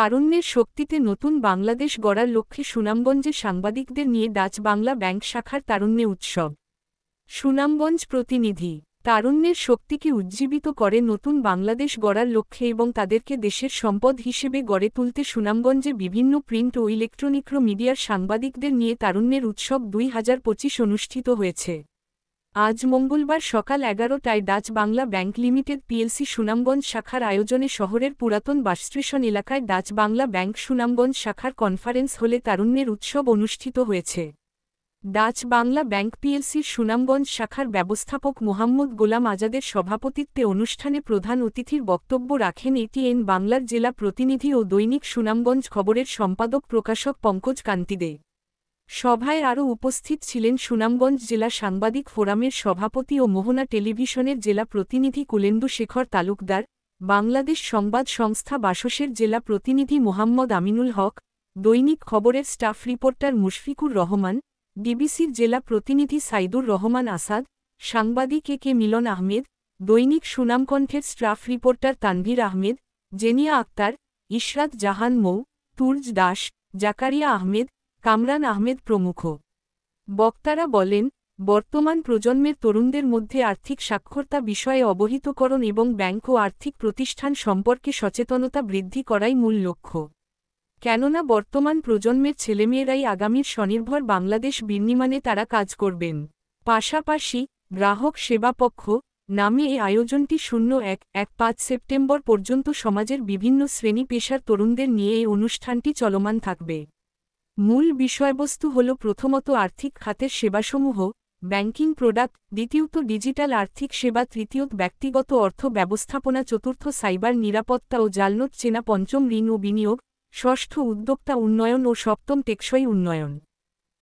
তারুণ্যের শক্তিতে নতুন বাংলাদেশ গড়ার লক্ষ্যে সুনামগঞ্জে সাংবাদিকদের নিয়ে ডাচ বাংলা ব্যাংক শাখার তারুণ্যে উৎসব। সুনামগঞ্জ প্রতিনিধি। তারুণ্যের শক্তিকে উজ্জীবিত করে নতুন বাংলাদেশ গড়ার লক্ষ্যে এবং তাদেরকে দেশের সম্পদ হিসেবে গড়ে তুলতে সুনামগঞ্জে বিভিন্ন প্রিন্ট ও ইলেকট্রনিক মিডিয়ার সাংবাদিকদের নিয়ে তারুণ্যের উৎসব 2025 অনুষ্ঠিত হয়েছে। আজ মঙ্গলবার সকাল 11টায় Dutch Bangla bank limited PLC Sunamganj শাখার আয়োজনে শহরের পুরাতন বাসস্টেশন এলাকায় ডাচ বাংলা ব্যাংক সুনামগঞ্জ শাখার কনফারেন্স হলে তারুণ্যের উৎসব অনুষ্ঠিত হয়েছে। ডাচ বাংলা ব্যাংক পিএলসির সুনামগঞ্জ শাখার ব্যবস্থাপক মোহাম্মদ গোলাম আজাদের সভাপতিত্বে অনুষ্ঠানে প্রধান অতিথির বক্তব্য রাখেন এটিএন বাংলার জেলা প্রতিনিধি ও দৈনিক সুনামগঞ্জ খবরের সম্পাদক প্রকাশক পঙ্কজ কান্তি দে। সভায় আরও উপস্থিত ছিলেন সুনামগঞ্জ জেলা সাংবাদিক ফোরামের সভাপতি ও মোহনা টেলিভিশনের জেলা প্রতিনিধি কুলেন্দু শেখর তালুকদার, বাংলাদেশ সংবাদ সংস্থা বাসসের জেলা প্রতিনিধি মোহাম্মদ আমিনুল হক, দৈনিক খবরের স্টাফ রিপোর্টার মুশফিকুর রহমান, ডিবিসির জেলা প্রতিনিধি সাইদুর রহমান আসাদ, সাংবাদিক কে মিলন আহমেদ, দৈনিক সুনামকণ্ঠের স্টাফ রিপোর্টার তানভীর আহমেদ, জেনিয়া আক্তার, ইশরাত জাহান মৌ, তুর্জ দাস, জাকারিয়া আহমেদ, কামরান আহমেদ প্রমুখ। বক্তারা বলেন, বর্তমান প্রজন্মের তরুণদের মধ্যে আর্থিক সাক্ষরতা বিষয়ে অবহিতকরণ এবং ব্যাংক ও আর্থিক প্রতিষ্ঠান সম্পর্কে সচেতনতা বৃদ্ধি করাই মূল লক্ষ্য। কেননা বর্তমান প্রজন্মের ছেলেমেয়েরাই আগামীর স্বনির্ভর বাংলাদেশ বিনির্মাণে তারা কাজ করবেন। পাশাপাশি গ্রাহক সেবা পক্ষ নামে এই আয়োজনটি 01-15 সেপ্টেম্বর পর্যন্ত সমাজের বিভিন্ন শ্রেণী পেশার তরুণদের নিয়ে এই অনুষ্ঠানটি চলমান থাকবে। মূল বিষয়বস্তু হল প্রথমত আর্থিক খাতের সেবাসমূহ, ব্যাংকিং প্রোডাক্ট, দ্বিতীয়ত ডিজিটাল আর্থিক সেবা, তৃতীয়ত ব্যক্তিগত অর্থ ব্যবস্থাপনা, চতুর্থ সাইবার নিরাপত্তা ও জালনোট চেনা, পঞ্চম ঋণ ও বিনিয়োগ, ষষ্ঠ উদ্যোক্তা উন্নয়ন ও সপ্তম টেকসই উন্নয়ন।